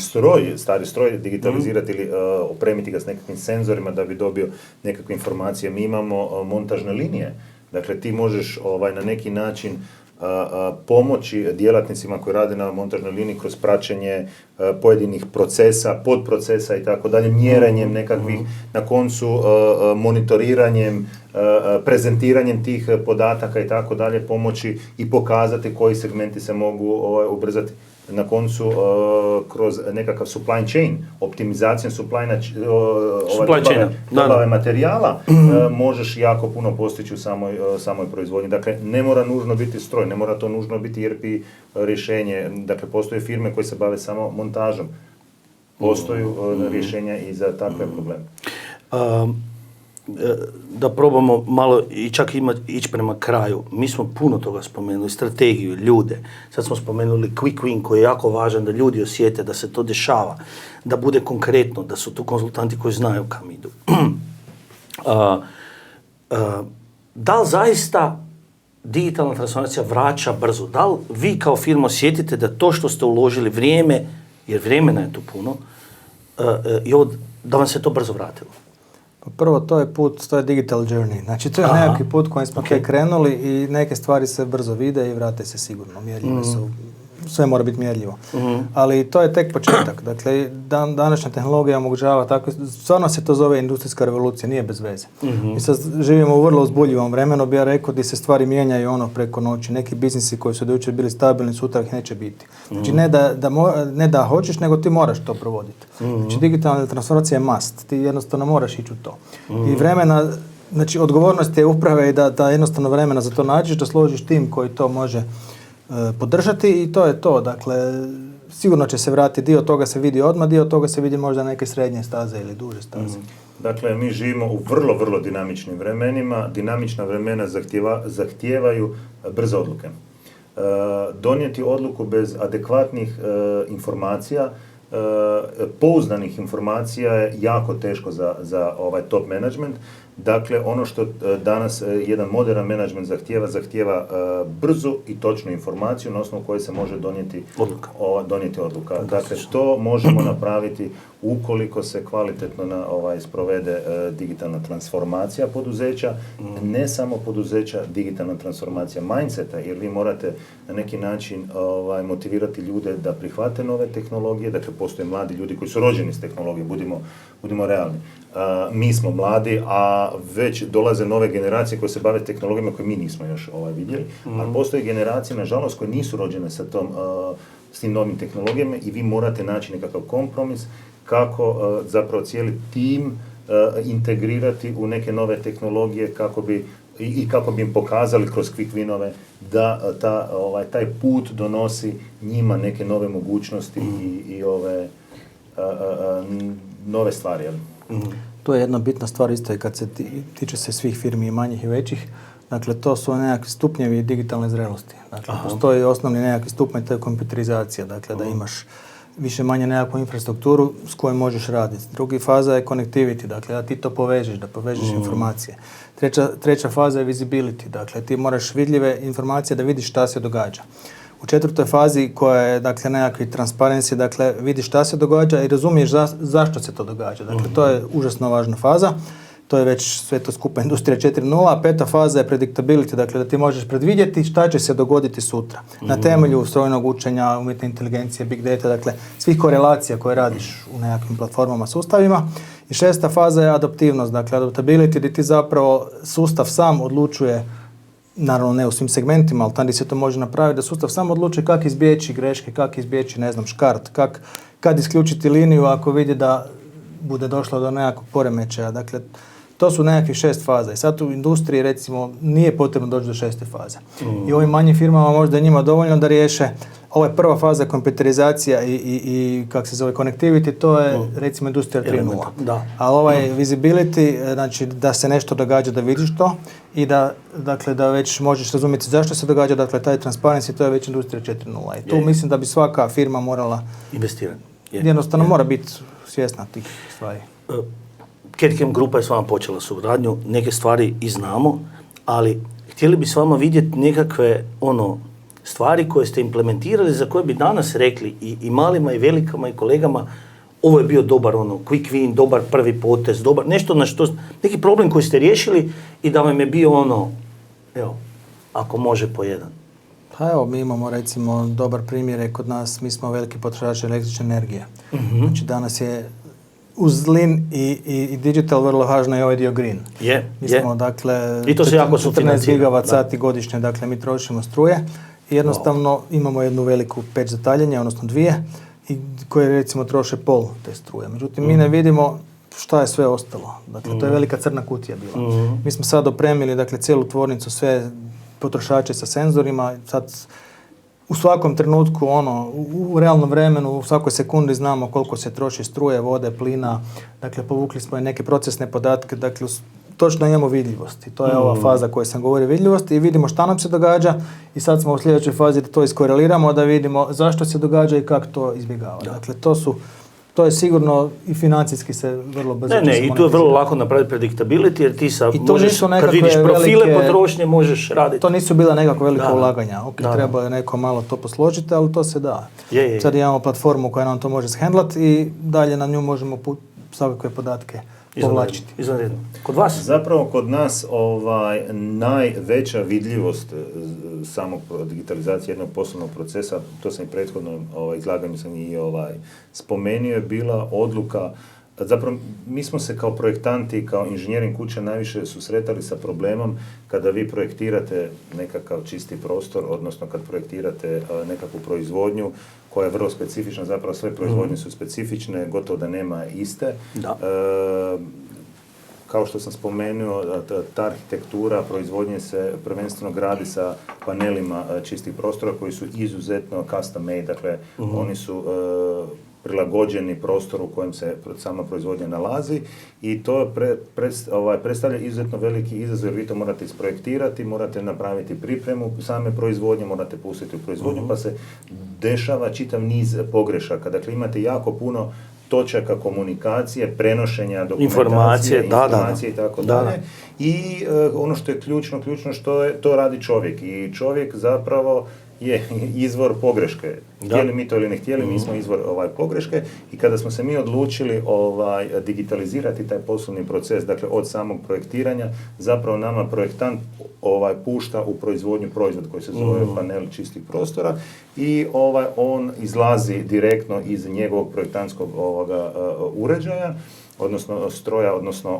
stari stroj digitalizirati ili opremiti ga s nekakvim senzorima da bi dobio nekakve informacije. Mi imamo montažne linije, dakle ti možeš na neki način pomoći djelatnicima koji rade na montažnoj liniji kroz praćenje pojedinih procesa, podprocesa i tako dalje, mjerenjem nekakvih, na koncu monitoriranjem, prezentiranjem tih podataka i tako dalje, pomoći i pokazati koji segmenti se mogu ubrzati. Na koncu, kroz nekakav supply chain, optimizacijom dobave materijala, možeš jako puno postići u samoj proizvodnji. Dakle, ne mora nužno biti stroj, ne mora to nužno biti ERP rješenje. Dakle, postoje firme koje se bave samo montažom. Postoju rješenja i za takve probleme. Da probamo malo i čak ići prema kraju. Mi smo puno toga spomenuli, strategiju, ljude. Sad smo spomenuli quick win koji je jako važan da ljudi osjete da se to dešava, da bude konkretno, da su tu konzultanti koji znaju kam idu. Da li zaista digitalna transformacija vraća brzo? Da li vi kao firma osjetite da to što ste uložili vrijeme, jer vremena je tu puno, da vam se to brzo vratilo? Prvo, to je digital journey. Znači, to je nekakvi put kojim smo krenuli i neke stvari se brzo vide i vrate se sigurno. Mjerljive su. Sve mora biti mjerljivo. Ali to je tek početak. Dakle, današnja tehnologija omogućava tako, stvarno se to zove industrijska revolucija, nije bez veze. Mi sad živimo u vrlo uzbudljivom vremenu, bi ja rekao, gdje se stvari mijenjaju preko noći. Neki biznisi koji su do jučer bili stabilni, sutra ih neće biti. Znači, ne da hoćeš, nego ti moraš to provoditi. Znači, digitalna transformacija je must. Ti jednostavno moraš ići u to. I vremena, znači, odgovornost je uprave i da jednostavno vremena za to nađeš, da složiš tim koji to može podržati i to je to. Dakle, sigurno će se vratiti, dio toga se vidi odmah, dio toga se vidi možda neke srednje staze ili duže staze. Dakle, mi živimo u vrlo, vrlo dinamičnim vremenima. Dinamična vremena zahtijevaju brze odluke. Donijeti odluku bez adekvatnih informacija, pouzdanih informacija je jako teško za ovaj top management. Dakle, ono što danas jedan moderan menadžment zahtijeva brzu i točnu informaciju na osnovu koje se može donijeti odluka. Dakle, to možemo napraviti ukoliko se kvalitetno sprovede digitalna transformacija poduzeća, ne samo poduzeća, digitalna transformacija mindseta, jer vi morate na neki način motivirati ljude da prihvate nove tehnologije. Dakle, postoje mladi ljudi koji su rođeni s tehnologijom, budimo realni. Mi smo mladi, a već dolaze nove generacije koje se bave tehnologijama koje mi nismo još vidjeli, ali postoje generacije, nažalost, koje nisu rođene s tim novim tehnologijama i vi morate naći nekakav kompromis kako zapravo cijeli tim integrirati u neke nove tehnologije kako bi im pokazali kroz quick winove da taj put donosi njima neke nove mogućnosti i nove stvari. To je jedna bitna stvar isto i kad se tiče se svih firmi i manjih i većih. Dakle, to su nekakvi stupnjevi digitalne zrelosti. Dakle, postoji osnovni nekakvi stupanj, to je kompjuterizacija. Dakle, da imaš više manje nekakvu infrastrukturu s kojom možeš raditi. Drugi faza je connectivity, dakle, da ti to povežeš, da povežeš informacije. Treća faza je visibility, dakle, ti moraš vidljive informacije da vidiš šta se događa. U četvrtoj fazi koja je, dakle, nekakvi transparency, dakle, vidiš šta se događa i razumiješ zašto se to događa. Dakle, to je užasno važna faza. To je već sve to skupa industrija 4.0, a peta faza je predictability, dakle, da ti možeš predvidjeti šta će se dogoditi sutra. Na temelju strojnog učenja, umjetne inteligencije, big data, dakle, svih korelacija koje radiš u nekakvim platformama, sustavima. I šesta faza je adaptivnost, dakle, adaptability, gdje ti zapravo sustav sam odlučuje, naravno ne u svim segmentima, ali tamo gdje se to može napraviti, da sustav sam odlučuje kako izbjeći greške, kako izbjeći, ne znam, škart, kad isključiti liniju ako vidi da bude došlo do nekakvog poremećaja. Dakle, to su nekakvih 6 faza. I sad u industriji, recimo, nije potrebno doći do 6. faze. I ovim manjim firmama možda je njima dovoljno da riješe. Ovo je prva faza, kompjuterizacija i kako se zove, connectivity, to je, recimo, industrija 3.0. Ali ovaj visibility, znači da se nešto događa, da vidiš to i da već možeš razumjeti zašto se događa, dakle, taj transparency, to je već industrija 4.0. I tu mislim da bi svaka firma morala investirati. Jednostavno mora biti svjesna tih stvari. CAD/CAM grupa je s vama počela suradnju, neke stvari i znamo, ali htjeli bi s vama vidjeti nekakve stvari koje ste implementirali, za koje bi danas rekli i malima i velikama i kolegama, ovo je bio dobar quick win, dobar prvi potez, dobar nešto na što, neki problem koji ste riješili i da vam je bio evo, ako može po jedan. Pa evo, mi imamo recimo dobar primjer je kod nas, mi smo veliki potrošači električne energije. Znači danas je uz lean i digital vrlo važno je ovaj dio green. Mi smo, dakle, i to se jako 14 gigawatt sati godišnje, dakle, mi trošimo struje i jednostavno imamo jednu veliku peć za taljenje, odnosno 2, i koje recimo troše pol te struje. Međutim, mi ne vidimo šta je sve ostalo. Dakle, to je velika crna kutija bila. Mi smo sad opremili, dakle, cijelu tvornicu, sve potrošače sa senzorima, sad u svakom trenutku, u realnom vremenu, u svakoj sekundi znamo koliko se troši struje, vode, plina, dakle, povukli smo i neke procesne podatke, dakle, točno imamo vidljivost. I to je ova faza koju sam govorio, vidljivost, i vidimo šta nam se događa i sad smo u sljedećoj fazi da to iskoreliramo, da vidimo zašto se događa i kako to izbjegava. Dakle, to je sigurno i financijski se vrlo brzo i tu je vrlo lako napraviti predictability, jer ti možeš, kad vidiš profile potrošnje, možeš raditi. To nisu bila nekakva velika ulaganja. Treba je neko malo to posložiti, ali to se da. Sad imamo platformu koja nam to može shendlati i dalje na nju možemo svakakve podatke povlačiti. Izvanredno. Kod vas? Zapravo kod nas najveća vidljivost samog digitalizacije jednog poslovnog procesa, to sam i prethodno izlaganju sam i spomenuo, je bila odluka. Zapravo, mi smo se kao projektanti, kao inženjering kuća najviše susretali sa problemom kada vi projektirate nekakav čisti prostor, odnosno kad projektirate nekakvu proizvodnju koja je vrlo specifična, zapravo sve proizvodnje su specifične, gotovo da nema iste. kao što sam spomenuo, ta arhitektura proizvodnje se prvenstveno gradi sa panelima čistih prostora koji su izuzetno custom made, dakle oni su prilagođeni prostoru u kojem se sama proizvodnja nalazi i to predstavlja izuzetno veliki izazov jer vi to morate isprojektirati, morate napraviti pripremu same proizvodnje, morate pustiti u proizvodnju pa se dešava čitav niz pogrešaka. Dakle, imate jako puno točaka komunikacije, prenošenja dokumentacije, informacije i tako dalje. I ono što je ključno što to radi čovjek i čovjek zapravo je izvor pogreške. Htjeli mi to ili ne htjeli, mi smo izvor pogreške i kada smo se mi odlučili digitalizirati taj poslovni proces, dakle od samog projektiranja, zapravo nama projektant pušta u proizvodnju proizvod koji se zove panel čistih prostora i on izlazi direktno iz njegovog projektantskog uređaja, odnosno stroja, odnosno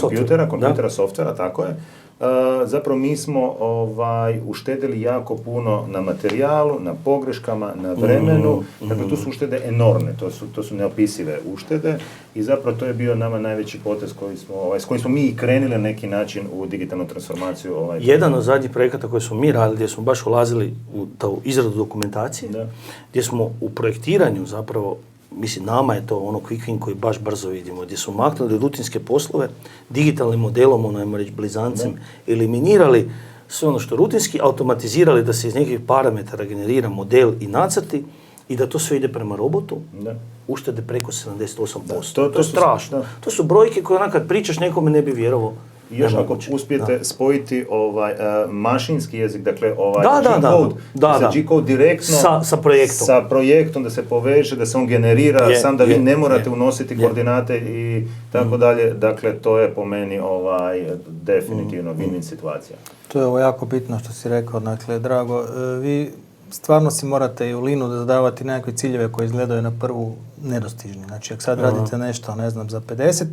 kompjutera, softvera, tako je. Zapravo mi smo uštedili jako puno na materijalu, na pogreškama, na vremenu, dakle tu su uštede enormne, to su neopisive uštede i zapravo to je bio nama najveći potez s kojim smo mi krenuli na neki način u digitalnu transformaciju. Jedan od zadnjih projekata koje smo mi radili, gdje smo baš ulazili u izradu dokumentacije, gdje smo u projektiranju zapravo, mislim, nama je to ono quick win koji baš brzo vidimo, gdje su maknuli rutinske poslove, digitalnim modelom, ajmo reći blizancem, eliminirali sve ono što rutinski, automatizirali da se iz nekih parametara generira model i nacrti i da to sve ide prema robotu, uštede preko 78%. To je strašno. To su brojke koje kad pričaš nekome ne bi vjerovao. I još ako uspijete spojiti mašinski jezik, dakle G-code direktno sa projektom, da se poveže, da se on generira, sam da vi ne morate unositi koordinate i tako dalje, dakle to je po meni definitivno win-win situacija. To je ovo jako bitno što si rekao, dakle Drago, vi stvarno si morate i u Leanu zadavati nekakve ciljeve koji izgledaju na prvu nedostižni. Znači, ako sad radite nešto, ne znam, za 50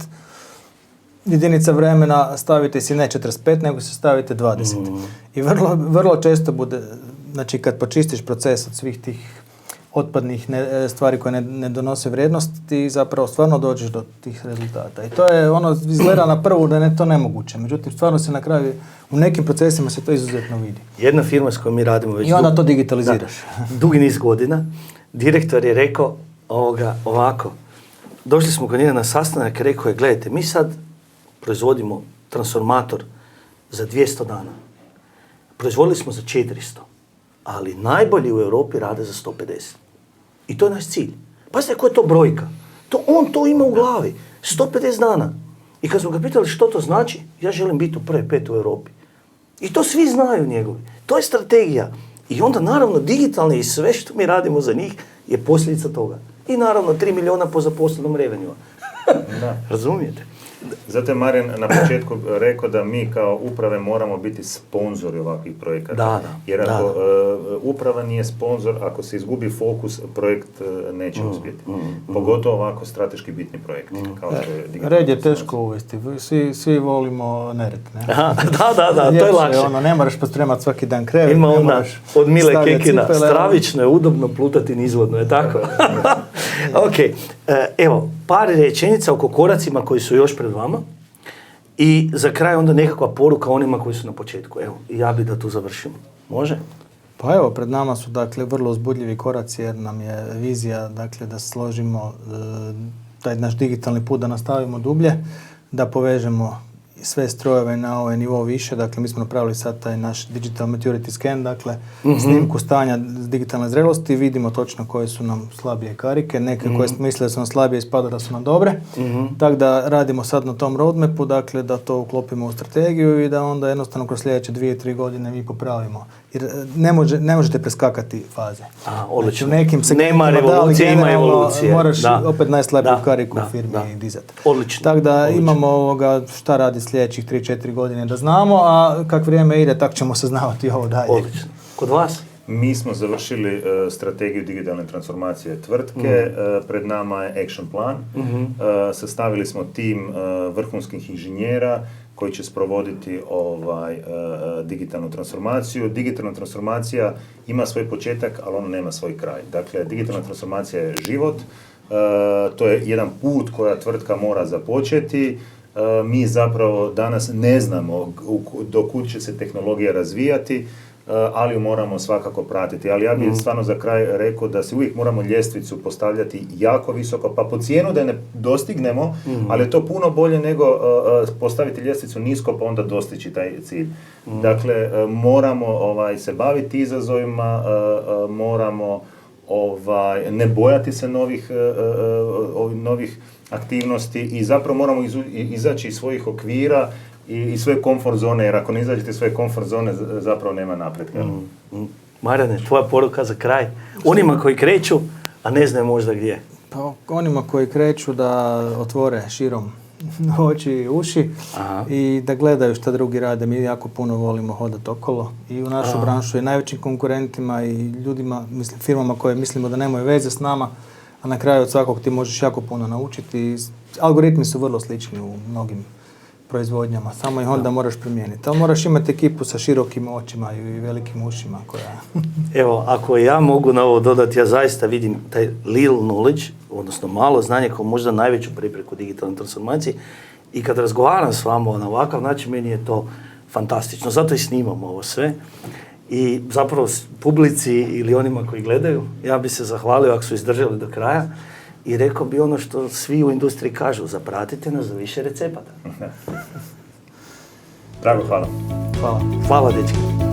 jedinica vremena, stavite si ne 45, nego se stavite 20. I vrlo često bude, znači kad počistiš proces od svih tih otpadnih stvari koje ne donose vrijednost, ti zapravo stvarno dođeš do tih rezultata. I to je ono, izgleda na prvu da je to nemoguće. Međutim, stvarno se na kraju, u nekim procesima se to izuzetno vidi. Jedna firma s kojom mi radimo već... I onda to digitaliziraš. Dugi niz godina. Direktor je rekao ovako, došli smo kod njega na sastanak i rekao je, gledajte, mi sad proizvodimo transformator za 200 dana. Proizvodili smo za 400, ali najbolji u Europi rade za 150. I to je naš cilj. Pazite, koja je to brojka? On to ima u glavi. 150 dana. I kad smo ga pitali što to znači, ja želim biti u prve 5 u Europi. I to svi znaju njegovi. To je strategija. I onda naravno digitalni i sve što mi radimo za njih je posljedica toga. I naravno 3 milijuna po zaposlenom revenue. Razumijete? Zato je Marijan na početku rekao da mi kao uprave moramo biti sponzori ovakvih projekata. Jer ako uprava nije sponzor, ako se izgubi fokus, projekt neće uspjeti. Pogotovo ovako strateški bitni projekti. Red je teško uvesti. Svi volimo nered. Ne? Da, to je lakše. Ne moraš pospremati svaki dan krevet. Ima ona od Mile Kekina. Stravično je udobno plutati nizvodno, je tako? Ok, evo, par rečenica oko koracima koji su još pred vama i za kraj onda nekakva poruka onima koji su na početku. Evo, ja bih da tu završimo. Može? Pa evo, pred nama su dakle vrlo uzbudljivi koraci jer nam je vizija dakle da složimo taj naš digitalni put, da nastavimo dublje, da povežemo sve strojeve na ovaj nivo više. Dakle, mi smo napravili sad taj naš digital maturity scan, dakle, snimku stanja digitalne zrelosti, vidimo točno koje su nam slabije karike, neke koje smo mislili da su nam slabije, ispada da su nam dobre. Tako da radimo sad na tom roadmapu, dakle, da to uklopimo u strategiju i da onda jednostavno kroz sljedeće 2-3 godine mi popravimo. Jer ne možete preskakati faze. Odlično. Znači, u nekim segmentima, nema revolucije, ima evolucije. Moraš opet najslabiju kariku u firmi dizati. Odlično. Tako da imamo šta radi sljedećih 3-4 godine da znamo, a kak vrijeme ide, tak ćemo saznavati ovo dalje. Odlično. Kod vas? Mi smo završili strategiju digitalne transformacije tvrtke, pred nama je action plan, sastavili smo tim vrhunskih inženjera koji će sprovoditi digitalnu transformaciju. Digitalna transformacija ima svoj početak, ali ona nema svoj kraj. Dakle, digitalna transformacija je život, to je jedan put koja tvrtka mora započeti. Mi zapravo danas ne znamo do kud će se tehnologija razvijati, ali ju moramo svakako pratiti. Ali ja bih stvarno za kraj rekao da se uvijek moramo ljestvicu postavljati jako visoko, pa po cijenu da je ne dostignemo, ali je to puno bolje nego postaviti ljestvicu nisko pa onda dostići taj cilj. Dakle, moramo se baviti izazovima, moramo ne bojati se novih aktivnosti i zapravo moramo izaći iz svojih okvira i svoje komfort zone, jer ako ne izađete iz svoje komfort zone, zapravo nema napretka. Marijane, tvoja poruka za kraj, onima koji kreću, a ne znaju možda gdje. Pa onima koji kreću da otvore širom oči i uši i da gledaju šta drugi rade. Mi jako puno volimo hodati okolo i u našu branšu i najvećim konkurentima i ljudima, firmama koje mislimo da nemaju veze s nama, a na kraju od svakog ti možeš jako puno naučiti. Algoritmi su vrlo slični u mnogim proizvodnjama, samo ih onda moraš primijeniti. Ali moraš imati ekipu sa širokim očima i velikim ušima koja... Evo, ako ja mogu na ovo dodati, ja zaista vidim taj little knowledge, odnosno malo znanje kao možda najveću prepreku digitalne transformacije i kad razgovaram s vama na ovakav način, meni je to fantastično. Zato i snimamo ovo sve. I zapravo publici ili onima koji gledaju, ja bi se zahvalio ako su izdržali do kraja i rekao bi ono što svi u industriji kažu, zapratite nas za više recepata. Drago, hvala. Hvala, dečki.